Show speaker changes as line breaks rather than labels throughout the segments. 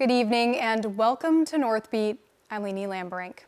Good evening and welcome to Northbeat. I'm Lainey Lambrink.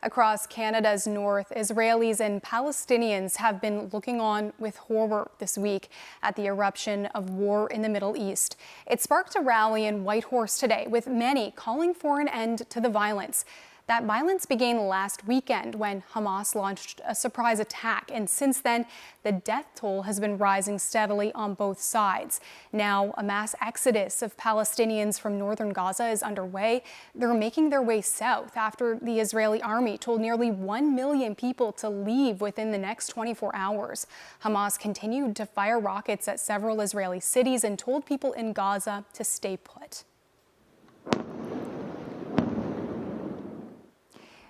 Across Canada's north, Israelis and Palestinians have been looking on with horror this week at the eruption of war in the Middle East. It sparked a rally in Whitehorse today, with many calling for an end to the violence. That violence began last weekend when Hamas launched a surprise attack, and since then, the death toll has been rising steadily on both sides. Now, a mass exodus of Palestinians from northern Gaza is underway. They're making their way south after the Israeli army told nearly 1 million people to leave within the next 24 hours. Hamas continued to fire rockets at several Israeli cities and told people in Gaza to stay put.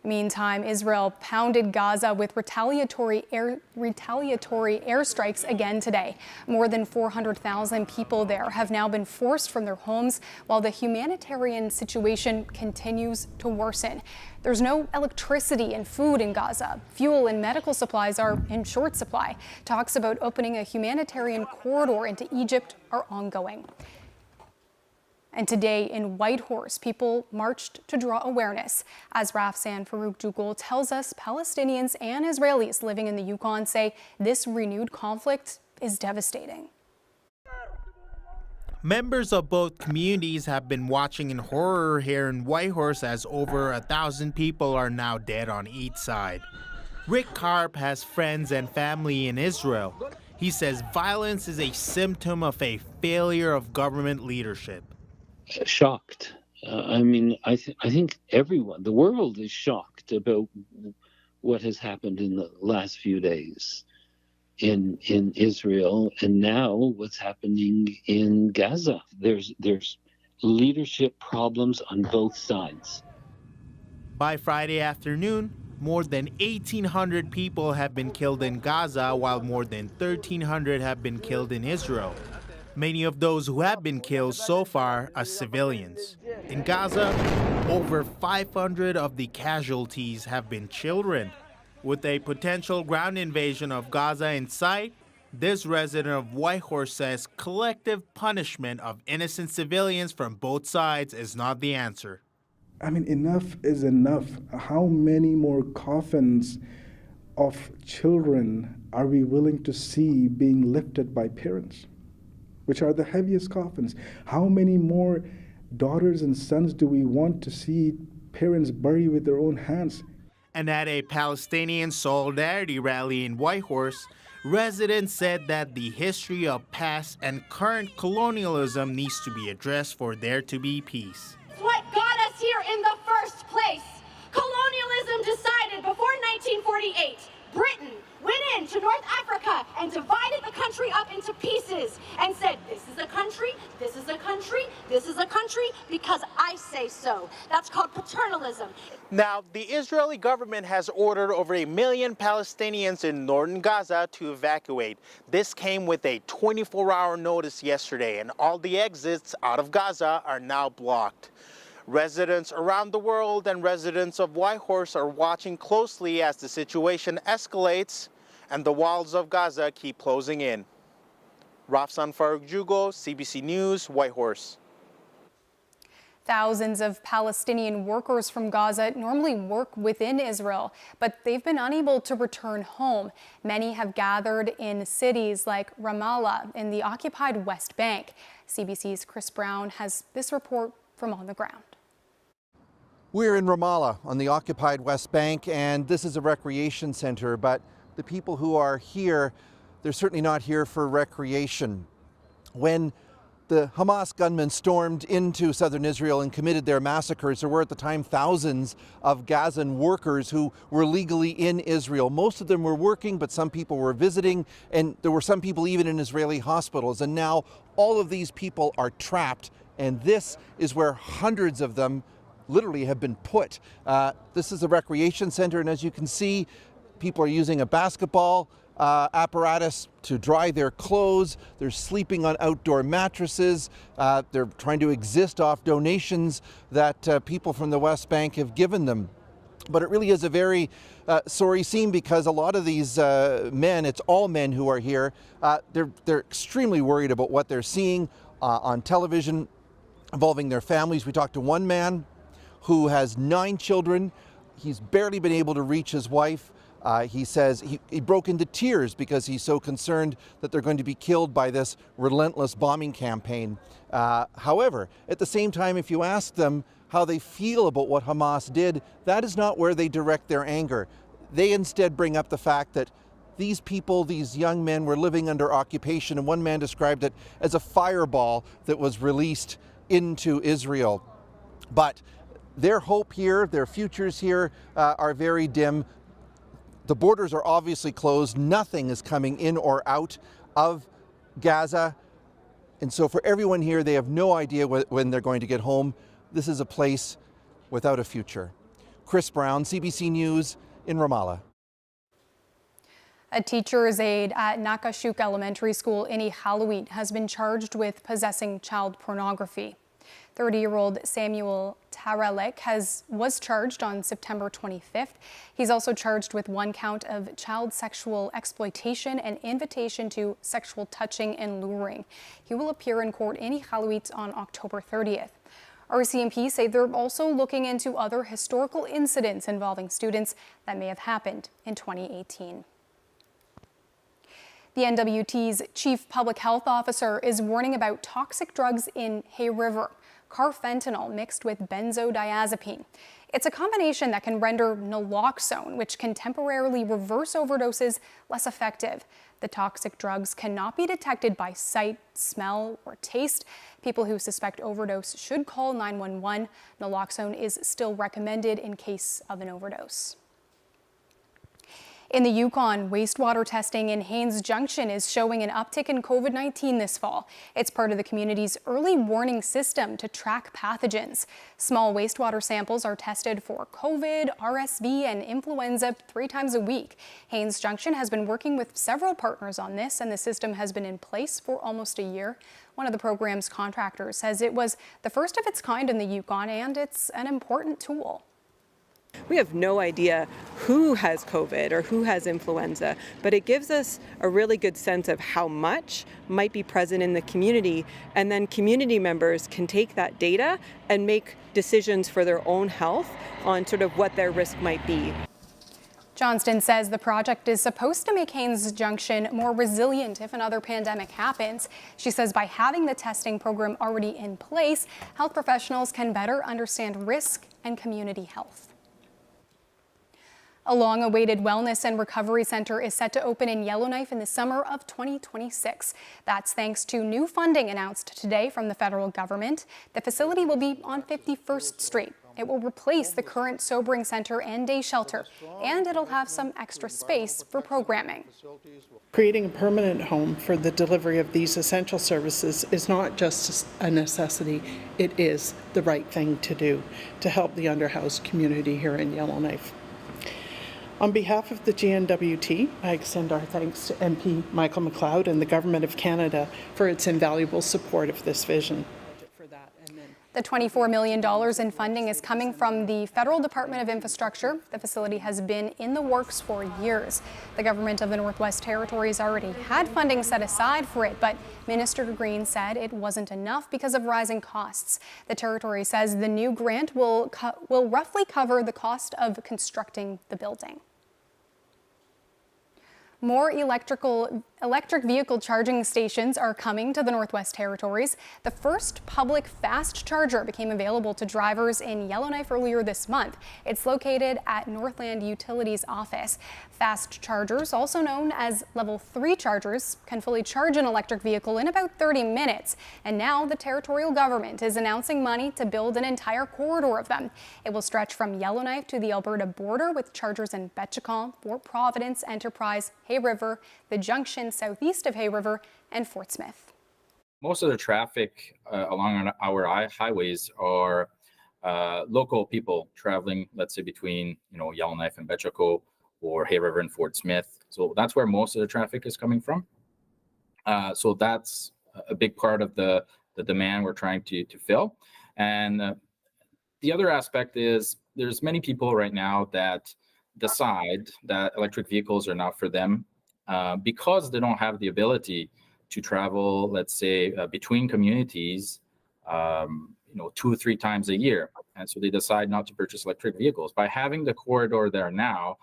Meantime, Israel pounded Gaza with retaliatory airstrikes again today. More than 400,000 people there have now been forced from their homes while the humanitarian situation continues to worsen. There's no electricity and food in Gaza. Fuel and medical supplies are in short supply. Talks about opening a humanitarian corridor into Egypt are ongoing. And today in Whitehorse, people marched to draw awareness. As Rafsan Farouk-Jugal tells us, Palestinians and Israelis living in the Yukon say this renewed conflict is devastating.
Members of both communities have been watching in horror here in Whitehorse as over 1,000 people are now dead on each side. Rick Karp has friends and family in Israel. He says violence is a symptom of a failure of government leadership.
Shocked. I think everyone, the world is shocked about what has happened in the last few days in Israel, and now what's happening in Gaza. There's leadership problems on both sides.
By Friday afternoon, more than 1,800 people have been killed in Gaza, while more than 1,300 have been killed in Israel. Many of those who have been killed so far are civilians. In Gaza, over 500 of the casualties have been children. With a potential ground invasion of Gaza in sight, this resident of Whitehorse says collective punishment of innocent civilians from both sides is not the answer.
Enough is enough. How many more coffins of children are we willing to see being lifted by parents, which are the heaviest coffins? How many more daughters and sons do we want to see parents bury with their own hands?
And at a Palestinian solidarity rally in Whitehorse, residents said that the history of past and current colonialism needs to be addressed for there to be peace.
It's what got us here in the first place. Colonialism decided before 1948, Britain went into North Africa and divided the country up into pieces and said, this is a country, this is a country, this is a country, because I say so. That's called paternalism.
Now, the Israeli government has ordered over 1 million Palestinians in northern Gaza to evacuate. This came with a 24-hour notice yesterday, and all the exits out of Gaza are now blocked. Residents around the world and residents of Whitehorse are watching closely as the situation escalates and the walls of Gaza keep closing in. Rafsan Farouk-Jugal, CBC News, Whitehorse.
Thousands of Palestinian workers from Gaza normally work within Israel, but they've been unable to return home. Many have gathered in cities like Ramallah in the occupied West Bank. CBC's Chris Brown has this report from on the ground.
We're in Ramallah on the occupied West Bank, and this is a recreation center, but the people who are here, they're certainly not here for recreation. When the Hamas gunmen stormed into southern Israel and committed their massacres, there were at the time thousands of Gazan workers who were legally in Israel. Most of them were working, but some people were visiting, and there were some people even in Israeli hospitals. And now all of these people are trapped, and this is where hundreds of them literally have been put. This is a recreation center, and as you can see, people are using a basketball apparatus to dry their clothes. They're sleeping on outdoor mattresses. They're trying to exist off donations that people from the West Bank have given them. But it really is a very sorry scene, because a lot of these men, it's all men who are here, they're extremely worried about what they're seeing on television. involving their families. We talked to one man who has 9 children. He's barely been able to reach his wife. He says he broke into tears because he's so concerned that they're going to be killed by this relentless bombing campaign. However, at the same time, if you ask them how they feel about what Hamas did, that is not where they direct their anger. They instead bring up the fact that these people, these young men, were living under occupation, and one man described it as a fireball that was released into Israel. But their hope here, their futures here are very dim. The borders are obviously closed. Nothing is coming in or out of Gaza. And so for everyone here, they have no idea when they're going to get home. This is a place without a future. Chris Brown, CBC News in Ramallah.
A teacher's aide at Nakashuk Elementary School in Iqaluit has been charged with possessing child pornography. 30-year-old Samuel Taralek was charged on September 25th. He's also charged with 1 count of child sexual exploitation and invitation to sexual touching and luring. He will appear in court in Iqaluit on October 30th. RCMP say they're also looking into other historical incidents involving students that may have happened in 2018. The NWT's chief public health officer is warning about toxic drugs in Hay River, carfentanil mixed with benzodiazepine. It's a combination that can render naloxone, which can temporarily reverse overdoses, less effective. The toxic drugs cannot be detected by sight, smell, or taste. People who suspect overdose should call 911. Naloxone is still recommended in case of an overdose. In the Yukon, wastewater testing in Haines Junction is showing an uptick in COVID-19 this fall. It's part of the community's early warning system to track pathogens. Small wastewater samples are tested for COVID, RSV, and influenza 3 times a week. Haines Junction has been working with several partners on this, and the system has been in place for almost a year. One of the program's contractors says it was the first of its kind in the Yukon, and it's an important tool.
We have no idea who has COVID or who has influenza, but it gives us a really good sense of how much might be present in the community, and then community members can take that data and make decisions for their own health on sort of what their risk might be.
Johnston says the project is supposed to make Haines Junction more resilient if another pandemic happens. She says by having the testing program already in place, health professionals can better understand risk and community health. A long-awaited wellness and recovery center is set to open in Yellowknife in the summer of 2026. That's thanks to new funding announced today from the federal government. The facility will be on 51st Street. It will replace the current sobering center and day shelter, and it'll have some extra space for programming.
Creating a permanent home for the delivery of these essential services is not just a necessity, it is the right thing to do to help the underhoused community here in Yellowknife. On behalf of the GNWT, I extend our thanks to MP Michael McLeod and the Government of Canada for its invaluable support of this vision.
The $24 million in funding is coming from the Federal Department of Infrastructure. The facility has been in the works for years. The government of the Northwest Territories already had funding set aside for it, but Minister Green said it wasn't enough because of rising costs. The Territory says the new grant will roughly cover the cost of constructing the building. More electric vehicle charging stations are coming to the Northwest Territories. The first public fast charger became available to drivers in Yellowknife earlier this month. It's located at Northland Utilities office. Fast chargers, also known as level 3 chargers, can fully charge an electric vehicle in about 30 minutes. And now the territorial government is announcing money to build an entire corridor of them. It will stretch from Yellowknife to the Alberta border with chargers in Betchicon, Fort Providence, Enterprise, Hay River, the junction southeast of Hay River, and Fort Smith.
Most of the traffic along our highways are local people traveling, let's say between Yellowknife and Betchicon, or Hay River and Fort Smith. So that's where most of the traffic is coming from. So that's a big part of the demand we're trying to fill. And the other aspect is there's many people right now that decide that electric vehicles are not for them because they don't have the ability to travel, let's say, between communities, 2 or 3 times a year. And so they decide not to purchase electric vehicles. By having the corridor there now,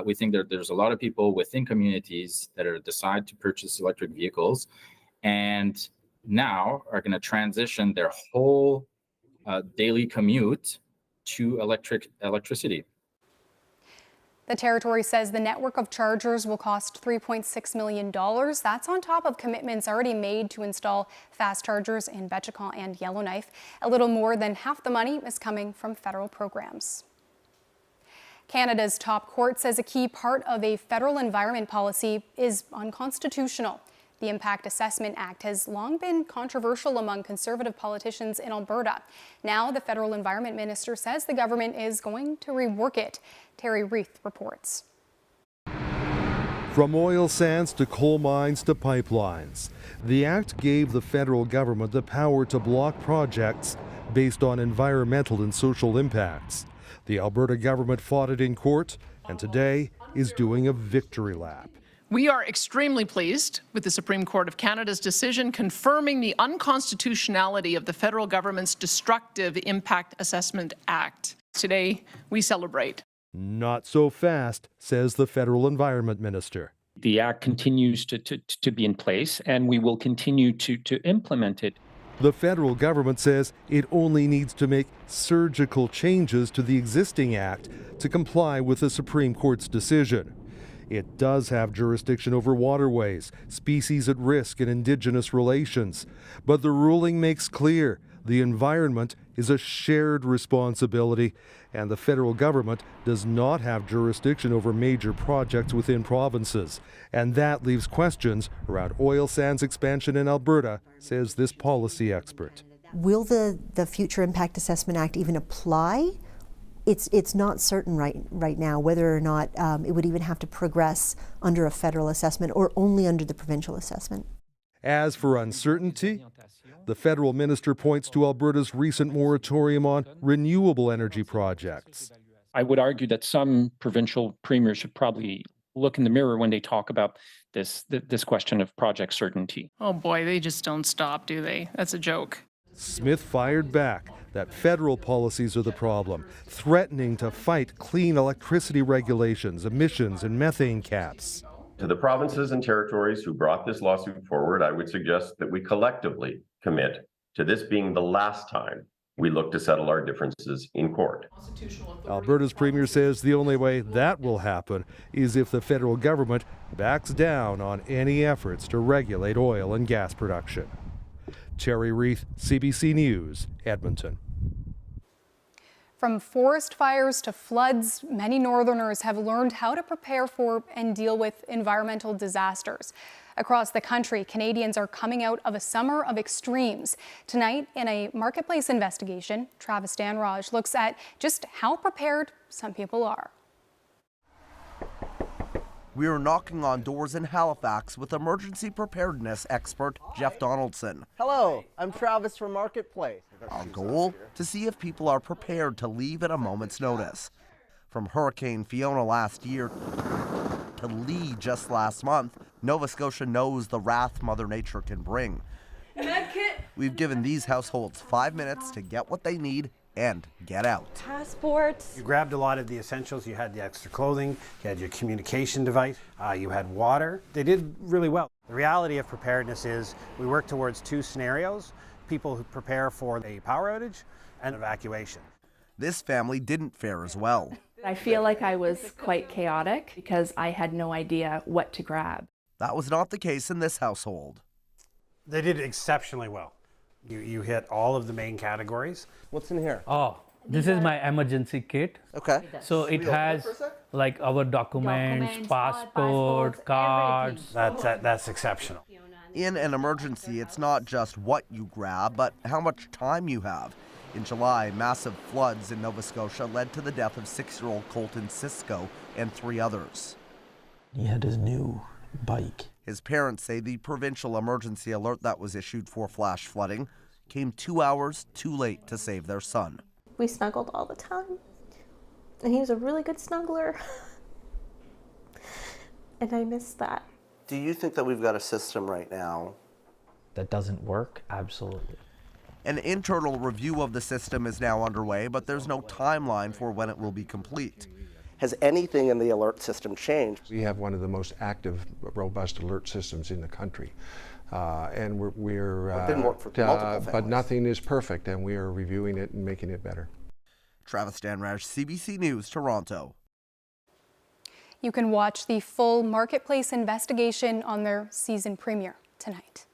we think that there's a lot of people within communities that decide to purchase electric vehicles and now are going to transition their whole daily commute to electricity.
The territory says the network of chargers will cost $3.6 million. That's on top of commitments already made to install fast chargers in Betchakon and Yellowknife. A little more than half the money is coming from federal programs. Canada's top court says a key part of a federal environment policy is unconstitutional. The Impact Assessment Act has long been controversial among Conservative politicians in Alberta. Now, the federal environment minister says the government is going to rework it. Terry Reith reports.
From oil sands to coal mines to pipelines, the act gave the federal government the power to block projects based on environmental and social impacts. The Alberta government fought it in court and today is doing a victory lap.
We are extremely pleased with the Supreme Court of Canada's decision confirming the unconstitutionality of the federal government's destructive Impact Assessment Act. Today, we celebrate.
Not so fast, says the federal environment minister.
The act continues to be in place, and we will continue to implement it.
The federal government says it only needs to make surgical changes to the existing act to comply with the Supreme Court's decision. It does have jurisdiction over waterways, species at risk, and Indigenous relations. But the ruling makes clear the environment is a shared responsibility, and the federal government does not have jurisdiction over major projects within provinces. And that leaves questions around oil sands expansion in Alberta, says this policy expert.
Will the Future Impact Assessment Act even apply? It's not certain right now whether or not it would even have to progress under a federal assessment or only under the provincial assessment.
As for uncertainty, the federal minister points to Alberta's recent moratorium on renewable energy projects.
I would argue that some provincial premiers should probably look in the mirror when they talk about this question of project certainty.
Oh boy, they just don't stop, do they? That's a joke.
Smith fired back that federal policies are the problem, threatening to fight clean electricity regulations, emissions, and methane caps.
To the provinces and territories who brought this lawsuit forward, I would suggest that we collectively commit to this being the last time we look to settle our differences in court.
Alberta's premier says the only way that will happen is if the federal government backs down on any efforts to regulate oil and gas production. Terry Reith, CBC News, Edmonton.
From forest fires to floods, many Northerners have learned how to prepare for and deal with environmental disasters. Across the country, Canadians are coming out of a summer of extremes. Tonight, in a Marketplace investigation, Travis Danraj looks at just how prepared some people are.
We are knocking on doors in Halifax with emergency preparedness expert Jeff Donaldson.
Hello, I'm Travis from Marketplace.
Our goal? To see if people are prepared to leave at a moment's notice. From Hurricane Fiona last year to Lee just last month, Nova Scotia knows the wrath Mother Nature can bring. We've given these households 5 minutes to get what they need and get out.
Passports.
You grabbed a lot of the essentials. You had the extra clothing, you had your communication device, you had water. They did really well. The reality of preparedness is we work towards 2 scenarios: people who prepare for a power outage and evacuation.
This family didn't fare as well.
I feel like I was quite chaotic because I had no idea what to grab.
That was not the case in this household.
They did exceptionally well. You hit all of the main categories.
What's in here?
Oh, this is my emergency kit.
Okay.
So it has like our documents, passport, cards.
That's exceptional.
In an emergency, it's not just what you grab, but how much time you have. In July, massive floods in Nova Scotia led to the death of 6-year-old Colton Cisco and 3 others.
He had his new bike.
His parents say the provincial emergency alert that was issued for flash flooding came 2 hours too late to save their son.
We snuggled all the time, and he was a really good snuggler, and I miss that.
Do you think that we've got a system right now
that doesn't work? Absolutely.
An internal review of the system is now underway, but there's no timeline for when it will be complete.
Has anything in the alert system changed?
We have one of the most active, robust alert systems in the country. And but nothing is perfect, and we are reviewing it and making it better.
Travis Stanraj, CBC News, Toronto.
You can watch the full Marketplace investigation on their season premiere tonight.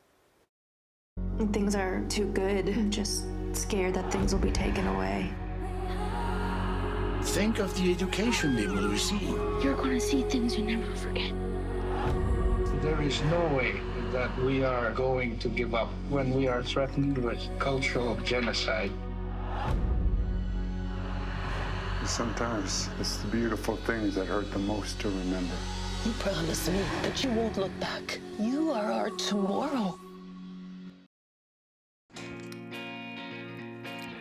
Things are too good. I'm just scared that things will be taken away.
Think of the education they will receive.
You're going to see things you never forget.
There is no way that we are going to give up when we are threatened with cultural genocide.
Sometimes it's the beautiful things that hurt the most to remember.
You promised me that you won't look back. You are our tomorrow.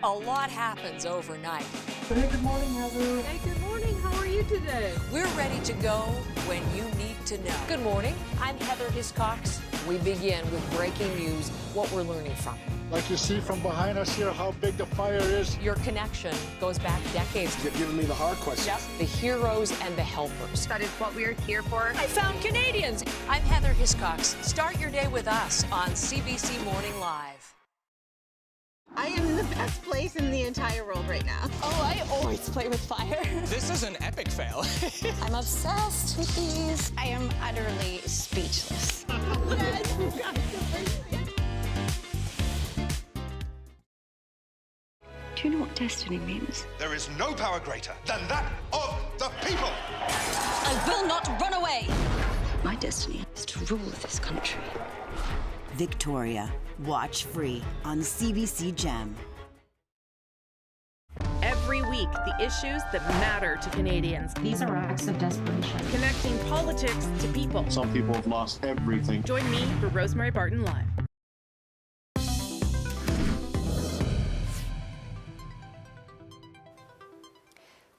A lot happens overnight.
Hey, good morning, Heather.
Hey, good morning. How are you today? We're ready to go when you need to know. Good morning. I'm Heather Hiscox. We begin with breaking news, what we're learning from it.
Like you see from behind us here, how big the fire is.
Your connection goes back decades.
You're giving me the hard questions.
Yep. The heroes and the helpers.
That is what we are here for.
I found Canadians. I'm Heather Hiscox. Start your day with us on CBC Morning Live.
I am in the best place in the entire world right now.
Oh, I always play with fire.
This is an epic fail.
I'm obsessed with these.
I am utterly speechless.
Do you know what destiny means?
There is no power greater than that of the people.
I will not run away. My destiny is to rule this country.
Victoria. Watch free on CBC Gem.
Every week, the issues that matter to Canadians.
These are acts of desperation.
Connecting politics to people.
Some people have lost everything.
Join me for Rosemary Barton Live.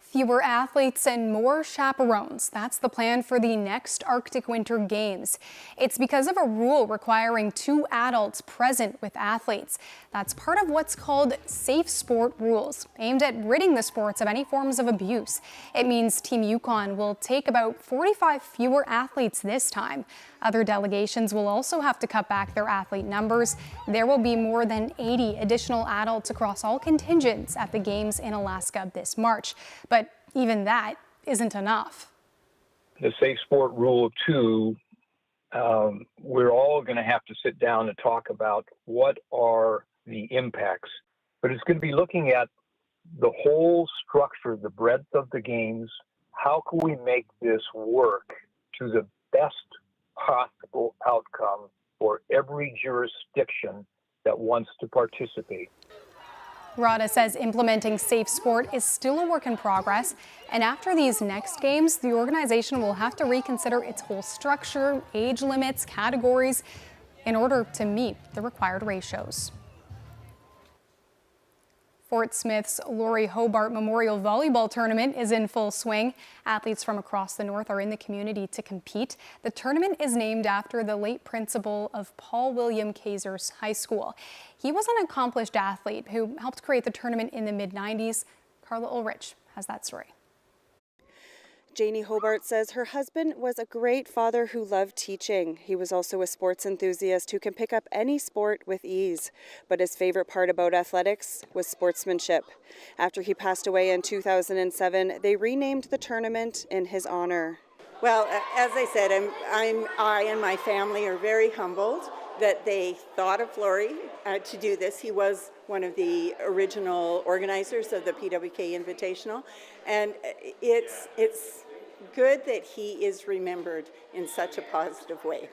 Fewer athletes and more chaperones. That's the plan for the next Arctic Winter Games. It's because of a rule requiring 2 adults present with athletes. That's part of what's called safe sport rules, aimed at ridding the sports of any forms of abuse. It means Team Yukon will take about 45 fewer athletes this time. Other delegations will also have to cut back their athlete numbers. There will be more than 80 additional adults across all contingents at the Games in Alaska this March. But even that isn't enough.
The Safe Sport Rule 2, we're all going to have to sit down and talk about what are the impacts. But it's going to be looking at the whole structure, the breadth of the Games. How can we make this work to the best possible outcome for every jurisdiction that wants to participate?
Rada says implementing safe sport is still a work in progress, and after these next games, the organization will have to reconsider its whole structure, age limits, categories, in order to meet the required ratios. Fort Smith's Laurie Hobart Memorial Volleyball Tournament is in full swing. Athletes from across the north are in the community to compete. The tournament is named after the late principal of Paul William Kazers High School. He was an accomplished athlete who helped create the tournament in the mid-90s. Carla Ulrich has that story.
Janie Hobart says her husband was a great father who loved teaching. He was also a sports enthusiast who can pick up any sport with ease. But his favorite part about athletics was sportsmanship. After he passed away in 2007, they renamed the tournament in his honor.
Well, as I said, I and my family are very humbled that they thought of Laurie to do this. He was one of the original organizers of the PWK Invitational, and it's good that he is remembered in such a positive way.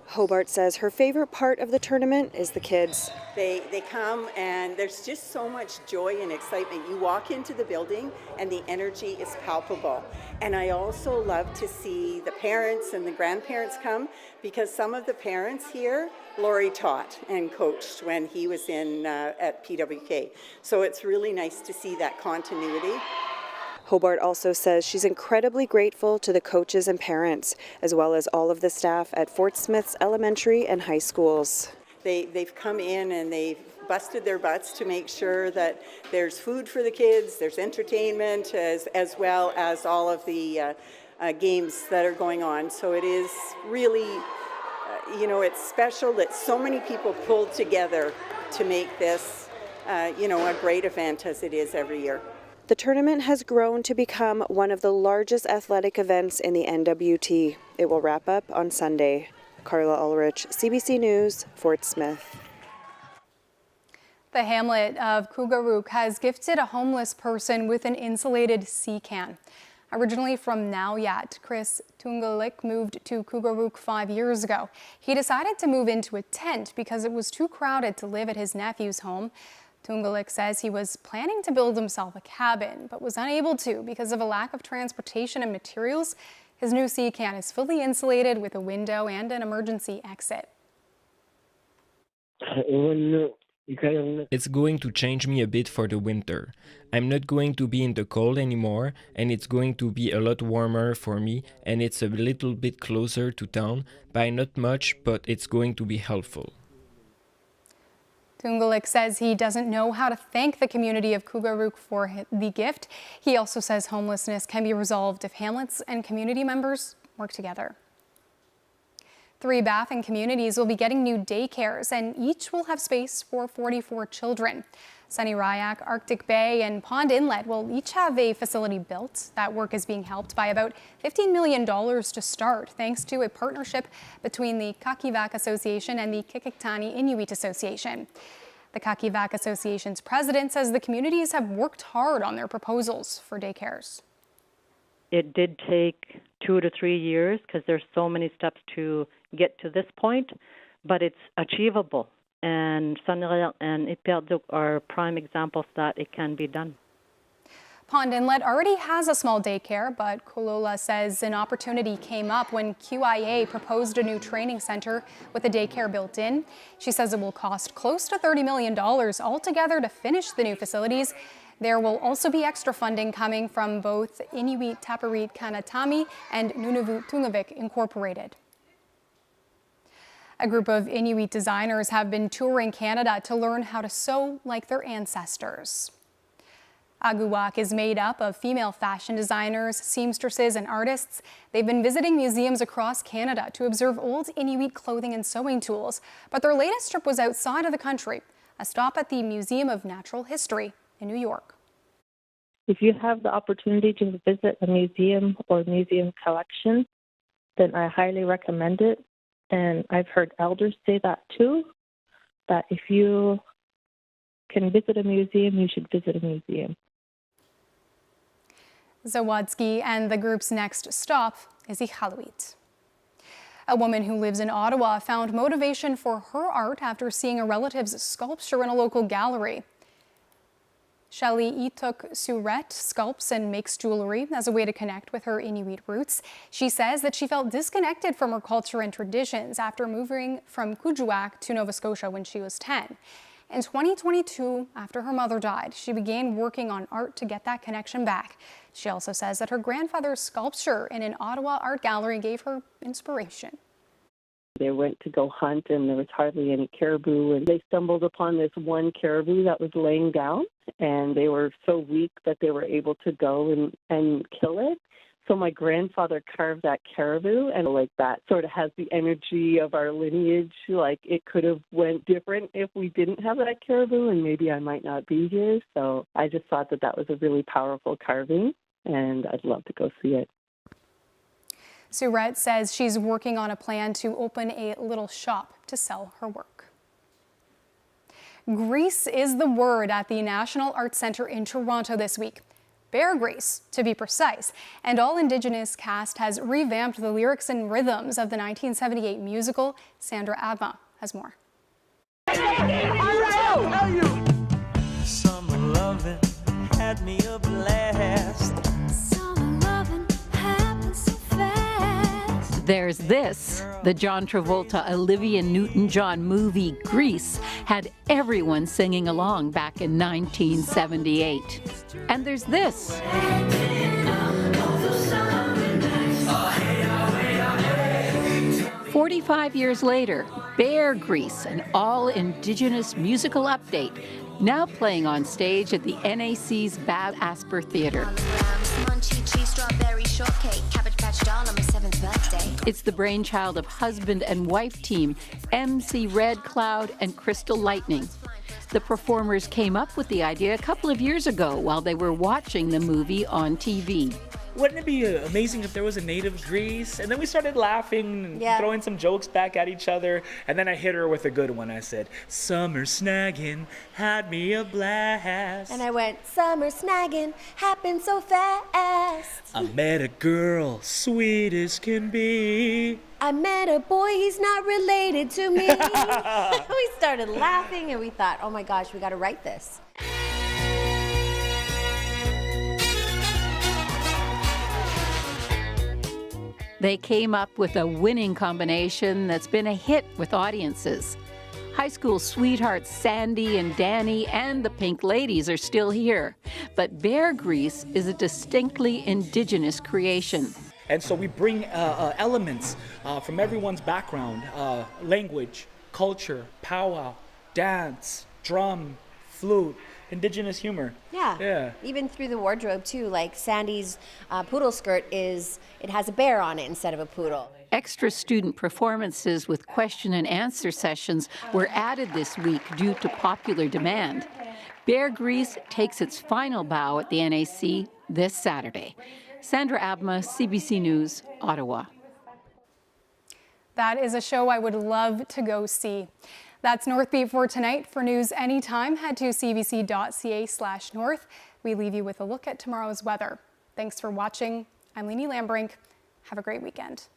Hobart says her favorite part of the tournament is the kids.
They come and there's just so much joy and excitement. You walk into the building and the energy is palpable. And I also love to see the parents and the grandparents come, because some of the parents here, Laurie taught and coached when he was at PWK. So it's really nice to see that continuity.
Hobart also says she's incredibly grateful to the coaches and parents, as well as all of the staff at Fort Smith's elementary and high schools.
They've come in and they've busted their butts to make sure that there's food for the kids, there's entertainment, as well as all of the games that are going on. So it is really, it's special that so many people pulled together to make this, a great event as it is every year. The tournament has grown to become one of the largest athletic events in the NWT. It will wrap up on Sunday. Carla Ulrich, CBC News, Fort Smith.
The hamlet of Kugaruk has gifted a homeless person with an insulated sea can. Originally from Nauyat, Chris Tungalik moved to Kugaruk 5 years ago. He decided to move into a tent because it was too crowded to live at his nephew's home. Tungalik says he was planning to build himself a cabin, but was unable to because of a lack of transportation and materials. His new sea can is fully insulated with a window and an emergency exit.
It's going to change me a bit for the winter. I'm not going to be in the cold anymore, and it's going to be a lot warmer for me, and it's a little bit closer to town, by not much, but it's going to be helpful.
Tungalik says he doesn't know how to thank the community of Kugaruk for the gift. He also says homelessness can be resolved if hamlets and community members work together. 3 Baffin communities will be getting new daycares, and each will have space for 44 children. Sunny Ryak, Arctic Bay, and Pond Inlet will each have a facility built. That work is being helped by about $15 million to start, thanks to a partnership between the Kakivak Association and the Qikiqtani Inuit Association. The Kakivak Association's president says the communities have worked hard on their proposals for daycares.
It did take 2 to 3 years because there's so many steps to get to this point, but it's achievable. And Sanrel and Iperduk are prime examples that it can be done.
Pond Inlet already has a small daycare, but Kolola says an opportunity came up when QIA proposed a new training center with a daycare built in. She says it will cost close to $30 million altogether to finish the new facilities. There will also be extra funding coming from both Inuit Taparit Kanatami and Nunavut Tungavik Incorporated. A group of Inuit designers have been touring Canada to learn how to sew like their ancestors. Aguwak is made up of female fashion designers, seamstresses, and artists. They've been visiting museums across Canada to observe old Inuit clothing and sewing tools. But their latest trip was outside of the country, a stop at the Museum of Natural History in New York.
If you have the opportunity to visit a museum or museum collection, then I highly recommend it. And I've heard elders say that too, that if you can visit a museum, you should visit a museum.
Zawadsky and the group's next stop is Iqaluit. A woman who lives in Ottawa found motivation for her art after seeing a relative's sculpture in a local gallery. Shelley Ituk Surette sculpts and makes jewelry as a way to connect with her Inuit roots. She says that she felt disconnected from her culture and traditions after moving from Kuujjuaq to Nova Scotia when she was 10. In 2022, after her mother died, she began working on art to get that connection back. She also says that her grandfather's sculpture in an Ottawa art gallery gave her inspiration.
They went to go hunt and there was hardly any caribou, and they stumbled upon this one caribou that was laying down, and they were so weak that they were able to go and kill it. So my grandfather carved that caribou, and like that sort of has the energy of our lineage. Like it could have went different if we didn't have that caribou, and maybe I might not be here. So I just thought that that was a really powerful carving, and I'd love to go see it.
Surette says she's working on a plan to open a little shop to sell her work. Grease is the word at the National Arts Centre in Toronto this week. Bear Grease, to be precise. And all Indigenous cast has revamped the lyrics and rhythms of the 1978 musical. Sandra Adma has more.
Summer loving had me a blast. Summer loving happened so fast.
There's this. The John Travolta, Olivia Newton-John movie Grease had everyone singing along back in 1978. And there's this. 45 years later, Bear Grease, an all-Indigenous musical update, now playing on stage at the NAC's Bab Asper Theatre. It's the brainchild of husband and wife team MC Red Cloud and Crystal Lightning. The performers came up with the idea a couple of years ago while they were watching the movie on TV.
Wouldn't it be amazing if there was a native Grease? And then we started laughing and throwing some jokes back at each other. And then I hit her with a good one. I said, "Summer snagging had me a blast."
And I went, "Summer snagging happened so fast.
I met a girl, sweet as can be.
I met a boy, he's not related to me." We started laughing and we thought, oh my gosh, we got to write this.
They came up with a winning combination that's been a hit with audiences. High school sweethearts Sandy and Danny and the Pink Ladies are still here, but Bear Grease is a distinctly Indigenous creation.
And so we bring elements from everyone's background, language, culture, powwow, dance, drum, flute, Indigenous humor.
Yeah. Even through the wardrobe too, like Sandy's poodle skirt it has a bear on it instead of a poodle.
Extra student performances with question and answer sessions were added this week due to popular demand. Bear Grease takes its final bow at the NAC this Saturday. Sandra Abma, CBC News, Ottawa.
That is a show I would love to go see. That's Northbeat for tonight. For news anytime, head to cbc.ca/north. We leave you with a look at tomorrow's weather. Thanks for watching. I'm Leanie Lambrink. Have a great weekend.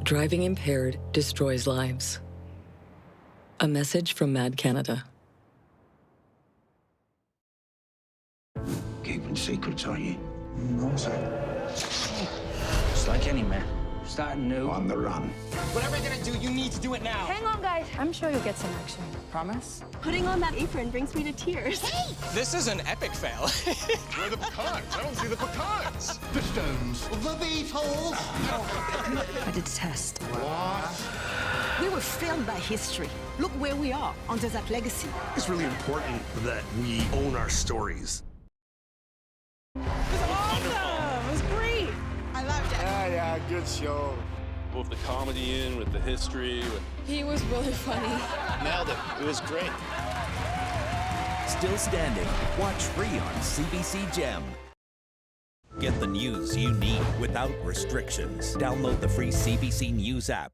Driving impaired destroys lives. A message from Mad Canada.
Keeping secrets, are you? No, sir.
It's like any man. Starting new.
On the run.
Whatever you're gonna do, you need to do it now.
Hang on, guys. I'm sure you'll get some action.
Promise?
Putting on that apron brings me to tears. Hey!
This is an epic fail.
Where are the pecans? I don't see the pecans.
The stones.
The Beatles! I did a test.
What?
We were failed by history. Look where we are, under that legacy.
It's really important that we own our stories.
It was awesome! It was great! I loved it.
Yeah, good show.
Both the comedy in with the history.
He was really funny.
Nailed it. It was great.
Still standing. Watch free on CBC Gem. Get the news you need without restrictions. Download the free CBC News app.